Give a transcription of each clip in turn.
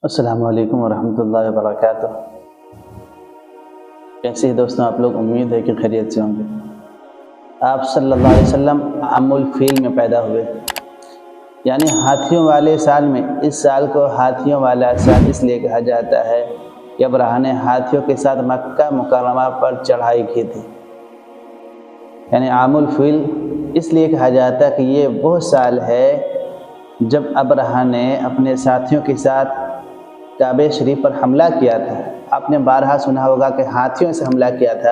السلام علیکم ورحمۃ اللہ وبرکاتہ۔ کیسے ہیں دوستوں آپ لوگ؟ امید ہے کہ خیریت سے ہوں گے۔ آپ صلی اللہ علیہ وسلم عام الفیل میں پیدا ہوئے، یعنی ہاتھیوں والے سال میں۔ اس سال کو ہاتھیوں والا سال اس لیے کہا جاتا ہے کہ ابرہہ نے ہاتھیوں کے ساتھ مکہ مکرمہ پر چڑھائی کی تھی، یعنی عام الفیل اس لیے کہا جاتا ہے کہ یہ وہ سال ہے جب ابرہہ نے اپنے ساتھیوں کے ساتھ کعبہ شریف پر حملہ کیا تھا۔ آپ نے بارہا سنا ہوگا کہ ہاتھیوں سے حملہ کیا تھا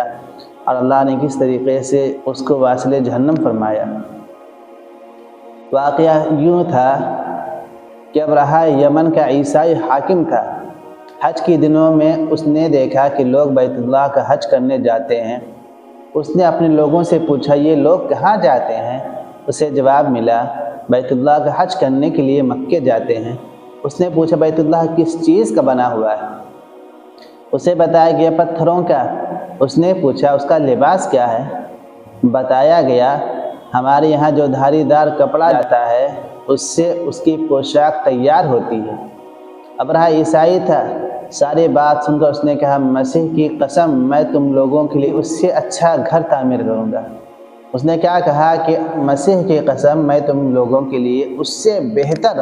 اور اللہ نے کس طریقے سے اس کو واصل جہنم فرمایا۔ واقعہ یوں تھا کہ ابرہہ یمن کا عیسائی حاکم تھا۔ حج کے دنوں میں اس نے دیکھا کہ لوگ بیت اللہ کا حج کرنے جاتے ہیں۔ اس نے اپنے لوگوں سے پوچھا یہ لوگ کہاں جاتے ہیں؟ اسے جواب ملا بیت اللہ کا حج کرنے کے لیے مکے جاتے ہیں۔ اس نے پوچھا بیت اللہ کس چیز کا بنا ہوا ہے؟ اسے بتایا گیا پتھروں کا۔ اس نے پوچھا اس کا لباس کیا ہے؟ بتایا گیا ہمارے یہاں جو دھاری دار کپڑا آتا ہے اس سے اس کی پوشاک تیار ہوتی ہے۔ ابرہہ عیسائی تھا۔ ساری بات سن کر اس نے کہا مسیح کی قسم میں تم لوگوں کے لیے اس سے اچھا گھر تعمیر کروں گا۔ اس نے کیا کہا کہ مسیح کی قسم میں تم لوگوں کے لیے اس سے بہتر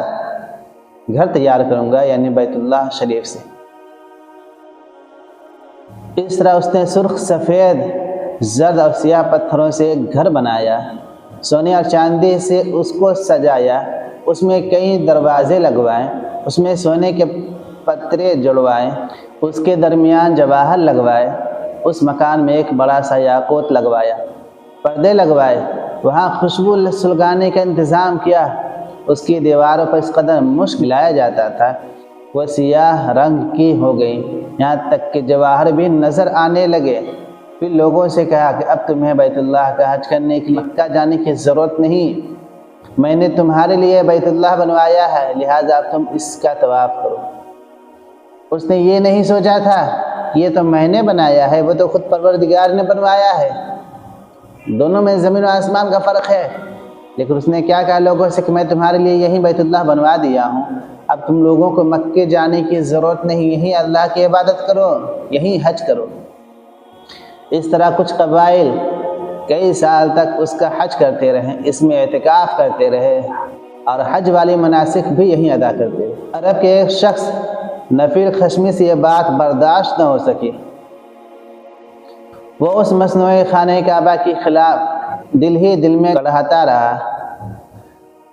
گھر تیار کروں گا، یعنی بیت اللہ شریف سے۔ اس طرح اس نے سرخ، سفید، زرد اور سیاہ پتھروں سے ایک گھر بنایا، سونے اور چاندی سے اس کو سجایا، اس میں کئی دروازے لگوائے، اس میں سونے کے پترے جڑوائے، اس کے درمیان جواہر لگوائے، اس مکان میں ایک بڑا سا یاقوت لگوایا، پردے لگوائے، وہاں خوشبو سلگانے کا انتظام کیا۔ اس کی دیواروں پر اس قدر مشک لایا جاتا تھا وہ سیاہ رنگ کی ہو گئی، یہاں تک کہ جواہر بھی نظر آنے لگے۔ پھر لوگوں سے کہا کہ اب تمہیں بیت اللہ کا حج کرنے کے لیے مکہ جانے کی ضرورت نہیں، میں نے تمہارے لیے بیت اللہ بنوایا ہے، لہٰذا اب تم اس کا طواف کرو۔ اس نے یہ نہیں سوچا تھا کہ یہ تو میں نے بنایا ہے، وہ تو خود پروردگار نے بنوایا ہے، دونوں میں زمین و آسمان کا فرق ہے۔ لیکن اس نے کیا کہا لوگوں سے کہ میں تمہارے لیے یہی بیت اللہ بنوا دیا ہوں، اب تم لوگوں کو مکے جانے کی ضرورت نہیں، یہی اللہ کی عبادت کرو، یہی حج کرو۔ اس طرح کچھ قبائل کئی سال تک اس کا حج کرتے رہے، اس میں اعتکاف کرتے رہے اور حج والی مناسک بھی یہیں ادا کرتے رہے۔ عرب کے ایک شخص نفیل خشمی سے یہ بات برداشت نہ ہو سکی، وہ اس مصنوعی خانہ کعبہ کے خلاف دل ہی دل میں کڑھاتا رہا۔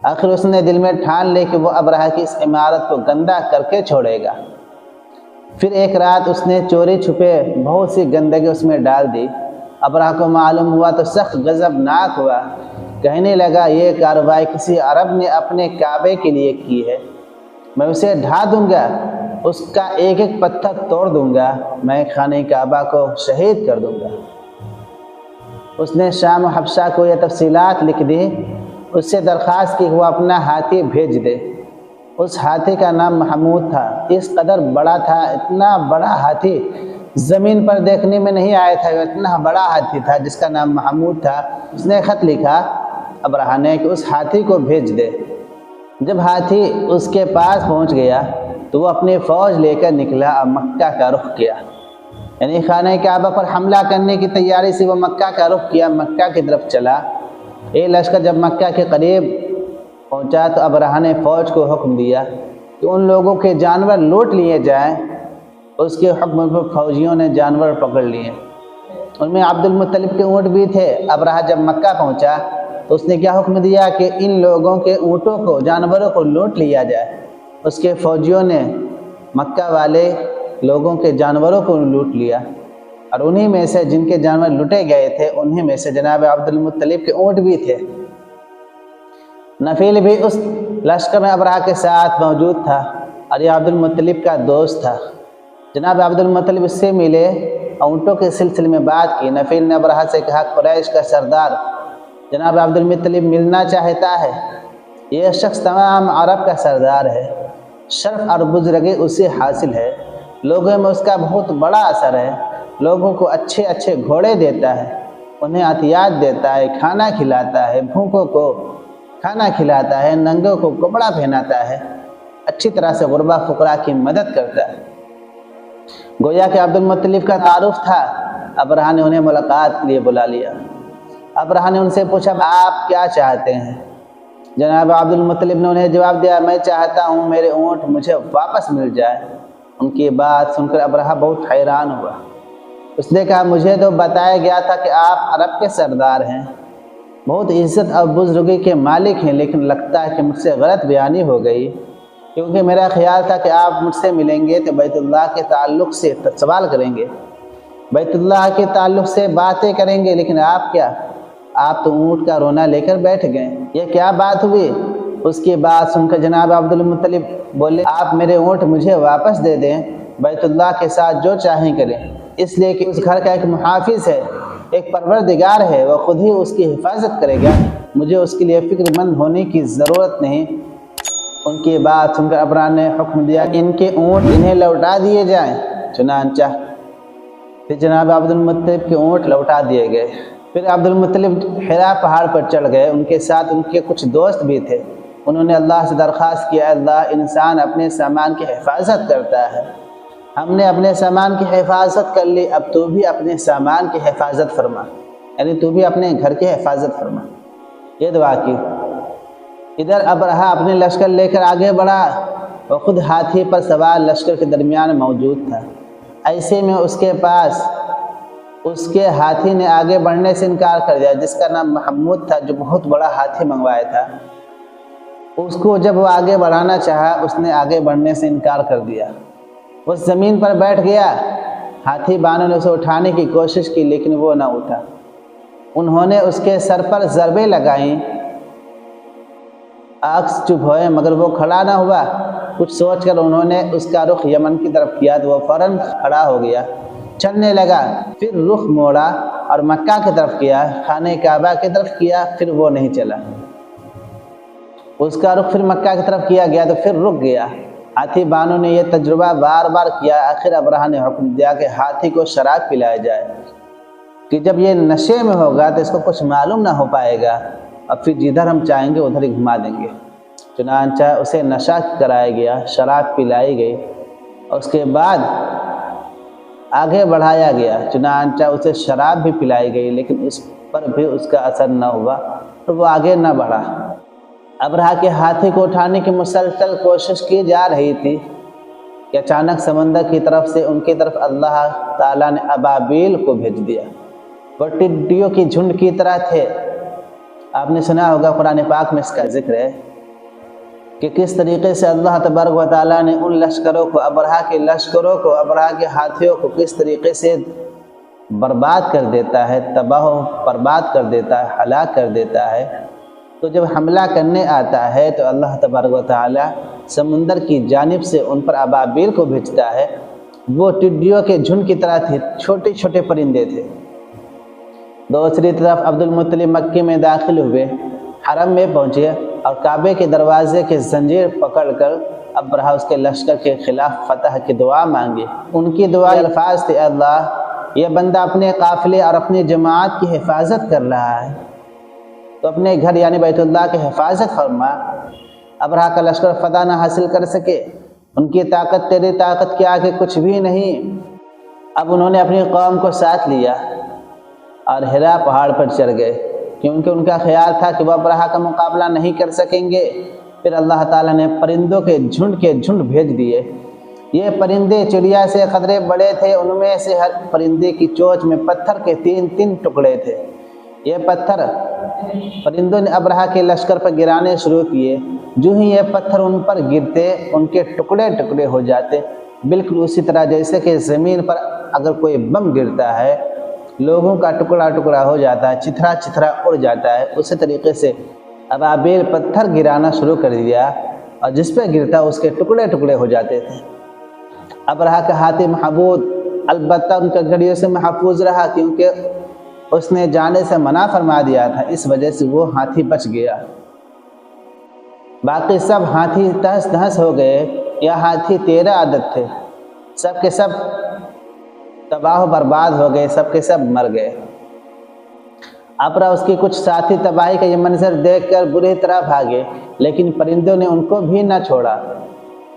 آخر اس نے دل میں ٹھان لی کہ وہ ابرہہ کی اس عمارت کو گندہ کر کے چھوڑے گا۔ پھر ایک رات اس نے چوری چھپے بہت سی گندگی اس میں ڈال دی۔ ابرہہ کو معلوم ہوا تو سخت غضبناک ہوا، کہنے لگا یہ کارروائی کسی عرب نے اپنے کعبے کے لیے کی ہے، میں اسے ڈھا دوں گا، اس کا ایک ایک پتھر توڑ دوں گا، میں خانہ کعبہ کو شہید کر دوں گا۔ اس نے شام و حبشہ کو یہ تفصیلات لکھ دی، اس سے درخواست کی کہ وہ اپنا ہاتھی بھیج دے۔ اس ہاتھی کا نام محمود تھا، اس قدر بڑا تھا، اتنا بڑا ہاتھی زمین پر دیکھنے میں نہیں آیا تھا، اتنا بڑا ہاتھی تھا جس کا نام محمود تھا۔ اس نے خط لکھا ابرہہ نے کہ اس ہاتھی کو بھیج دے۔ جب ہاتھی اس کے پاس پہنچ گیا تو وہ اپنی فوج لے کر نکلا اور مکہ کا رخ کیا، یعنی خانہ کعبہ پر حملہ کرنے کی تیاری سے وہ مکہ کا رخ کیا، مکہ کی طرف چلا۔ یہ لشکر جب مکہ کے قریب پہنچا تو ابرہہ نے فوج کو حکم دیا کہ ان لوگوں کے جانور لوٹ لیے جائیں۔ اس کے حکم پر فوجیوں نے جانور پکڑ لیے، ان میں عبد المطلب کے اونٹ بھی تھے۔ ابرہہ جب مکہ پہنچا تو اس نے کیا حکم دیا کہ ان لوگوں کے اونٹوں کو، جانوروں کو لوٹ لیا جائے۔ اس کے فوجیوں نے مکہ والے لوگوں کے جانوروں کو لوٹ لیا، اور انہی میں سے جن کے جانور لوٹے گئے تھے انہی میں سے جناب عبد المطلب کے اونٹ بھی تھے۔ نفیل بھی اس لشکر میں ابرہہ کے ساتھ موجود تھا اور یہ عبد المطلب کا دوست تھا۔ جناب عبد المطلب اس سے ملے، اونٹوں کے سلسلے میں بات کی۔ نفیل نے ابرہہ سے کہا قریش کا سردار جناب عبد المطلب ملنا چاہتا ہے، یہ شخص تمام عرب کا سردار ہے، شرف اور بزرگی اسے حاصل ہے، لوگوں میں اس کا بہت بڑا اثر ہے، لوگوں کو اچھے اچھے گھوڑے دیتا ہے، انہیں عطیات دیتا ہے، کھانا کھلاتا ہے، بھوکوں کو کھانا کھلاتا ہے، ننگوں کو کپڑا پہناتا ہے، اچھی طرح سے غربا فقراء کی مدد کرتا ہے۔ گویا کہ عبد المطلب کا تعارف تھا، ابرہہ نے انہیں ملاقات کے لیے بلا لیا۔ ابرہہ نے ان سے پوچھا آپ کیا چاہتے ہیں؟ جناب عبد المطلب نے انہیں جواب دیا میں چاہتا ہوں میرے اونٹ مجھے واپس مل جائے۔ ان کی بات سن کر ابرہہ بہت حیران ہوا۔ اس نے کہا مجھے تو بتایا گیا تھا کہ آپ عرب کے سردار ہیں، بہت عزت اور بزرگی کے مالک ہیں، لیکن لگتا ہے کہ مجھ سے غلط بیانی ہو گئی، کیونکہ میرا خیال تھا کہ آپ مجھ سے ملیں گے تو بیت اللہ کے تعلق سے سوال کریں گے، بیت اللہ کے تعلق سے باتیں کریں گے، لیکن آپ کیا، آپ تو اونٹ کا رونا لے کر بیٹھ گئے، یہ کیا بات ہوئی؟ اس کی بات سن کر جناب عبد المطلب بولے آپ میرے اونٹ مجھے واپس دے دیں، بیت اللہ کے ساتھ جو چاہیں کریں، اس لیے کہ اس گھر کا ایک محافظ ہے، ایک پروردگار ہے، وہ خود ہی اس کی حفاظت کرے گا، مجھے اس کے لیے فکر مند ہونے کی ضرورت نہیں۔ ان کی بات سن کر ابرہہ نے حکم دیا ان کے اونٹ انہیں لوٹا دیے جائیں۔ چنانچہ پھر جناب عبد المطلب کے اونٹ لوٹا دیے گئے۔ پھر عبد المطلب حرا پہاڑ پر چڑھ گئے، ان کے ساتھ ان کے کچھ دوست بھی تھے۔ انہوں نے اللہ سے درخواست کیا اللہ انسان اپنے سامان کی حفاظت کرتا ہے، ہم نے اپنے سامان کی حفاظت کر لی، اب تو بھی اپنے سامان کی حفاظت فرما، یعنی تو بھی اپنے گھر کی حفاظت فرما، یہ دعا کی۔ ادھر ابرہہ اپنے لشکر لے کر آگے بڑھا، وہ خود ہاتھی پر سوار لشکر کے درمیان موجود تھا۔ ایسے میں اس کے ہاتھی نے آگے بڑھنے سے انکار کر دیا، جس کا نام محمود تھا، جو بہت بڑا ہاتھی منگوایا تھا۔ اس کو جب وہ آگے بڑھانا چاہا، اس نے آگے بڑھنے سے انکار کر دیا، وہ زمین پر بیٹھ گیا۔ ہاتھی بانوں نے اسے اٹھانے کی کوشش کی لیکن وہ نہ اٹھا۔ انہوں نے اس کے سر پر ضربیں لگائیں، عکس چپ ہوئے مگر وہ کھڑا نہ ہوا۔ کچھ سوچ کر انہوں نے اس کا رخ یمن کی طرف کیا تو وہ فوراً کھڑا ہو گیا، چلنے لگا، پھر رخ موڑا اور مکہ کی طرف کیا، خانہ کعبہ کی طرف کیا، پھر وہ نہیں چلا۔ اس کا رخ پھر مکہ کی طرف کیا گیا تو پھر رک گیا۔ ہاتھی بانوں نے یہ تجربہ بار بار کیا، آخر ابرہہ نے حکم دیا کہ ہاتھی کو شراب پلایا جائے، کہ جب یہ نشے میں ہوگا تو اس کو کچھ معلوم نہ ہو پائے گا، اور پھر جدھر ہم چاہیں گے ادھر ہی گھما دیں گے۔ چنانچہ اسے نشہ کرایا گیا، شراب پلائی گئی، اور اس کے بعد آگے بڑھایا گیا۔ چنانچہ اسے شراب بھی پلائی گئی لیکن اس پر بھی اس کا اثر نہ ہوا اور وہ آگے نہ بڑھا۔ ابرہہ کے ہاتھی کو اٹھانے کی مسلسل کوشش کی جا رہی تھی کہ اچانک سمندر کی طرف سے ان کی طرف اللہ تعالیٰ نے ابابیل کو بھیج دیا۔ وہ ٹڈیوں کی جھنڈ کی طرح تھے۔ آپ نے سنا ہوگا قرآن پاک میں اس کا ذکر ہے کہ کس طریقے سے اللہ تبارک و تعالیٰ نے ان لشکروں کو، ابرہہ کے لشکروں کو، ابرہہ کے ہاتھیوں کو کس طریقے سے برباد کر دیتا ہے، تباہ و برباد کر دیتا ہے، ہلاک کر دیتا ہے۔ تو جب حملہ کرنے آتا ہے تو اللہ تبارک و تعالیٰ سمندر کی جانب سے ان پر ابابیل کو بھیجتا ہے۔ وہ ٹڈیوں کے جھنڈ کی طرح تھے، چھوٹے چھوٹے پرندے تھے۔ دوسری طرف عبد المطلب مکے میں داخل ہوئے، حرم میں پہنچے اور کعبے کے دروازے کے زنجیر پکڑ کر ابرہہ اس کے لشکر کے خلاف فتح کی دعا مانگی۔ ان کی دعا الفاظ تھے اللہ یہ بندہ اپنے قافلے اور اپنی جماعت کی حفاظت کر رہا ہے، تو اپنے گھر یعنی بیت اللہ کی حفاظت فرما، ابرہہ کا لشکر فتح نہ حاصل کر سکے، ان کی طاقت تیری طاقت کے آگے کچھ بھی نہیں۔ اب انہوں نے اپنی قوم کو ساتھ لیا اور حرا پہاڑ پر چڑھ گئے، کیونکہ ان کا خیال تھا کہ وہ ابرہہ کا مقابلہ نہیں کر سکیں گے۔ پھر اللہ تعالیٰ نے پرندوں کے جھنڈ بھیج دیے۔ یہ پرندے چڑیا سے قدرے بڑے تھے، ان میں سے ہر پرندے کی چونچ میں پتھر کے 3 ٹکڑے تھے۔ یہ پتھر پرندوں نے ابرہہ کے لشکر پر گرانے شروع کیے۔ جو ہی یہ پتھر ان پر گرتے ان کے ٹکڑے ٹکڑے ہو جاتے، بالکل اسی طرح جیسے کہ زمین پر اگر کوئی بم گرتا ہے لوگوں کا ٹکڑا ٹکڑا ہو جاتا ہے، چتھرا چتھرا اڑ جاتا ہے، اسی طریقے سے ابابیل پتھر گرانا شروع کر دیا اور جس پہ گرتا اس کے ٹکڑے ٹکڑے ہو جاتے تھے۔ ابرہہ کا ہاتھی محبود البتہ ان کے گھڑیوں سے محفوظ رہا، کیونکہ اس نے جانے سے منع فرما دیا تھا، اس وجہ سے وہ ہاتھی بچ گیا۔ باقی سب ہاتھی تہس نہس ہو گئے۔ یہ ہاتھی 13 عدد تھے، سب کے سب تباہ و برباد ہو گئے، سب کے سب مر گئے۔ ابرہہ اس کی کچھ ساتھی تباہی کا یہ منظر دیکھ کر بری طرح بھاگے، لیکن پرندوں نے ان کو بھی نہ چھوڑا۔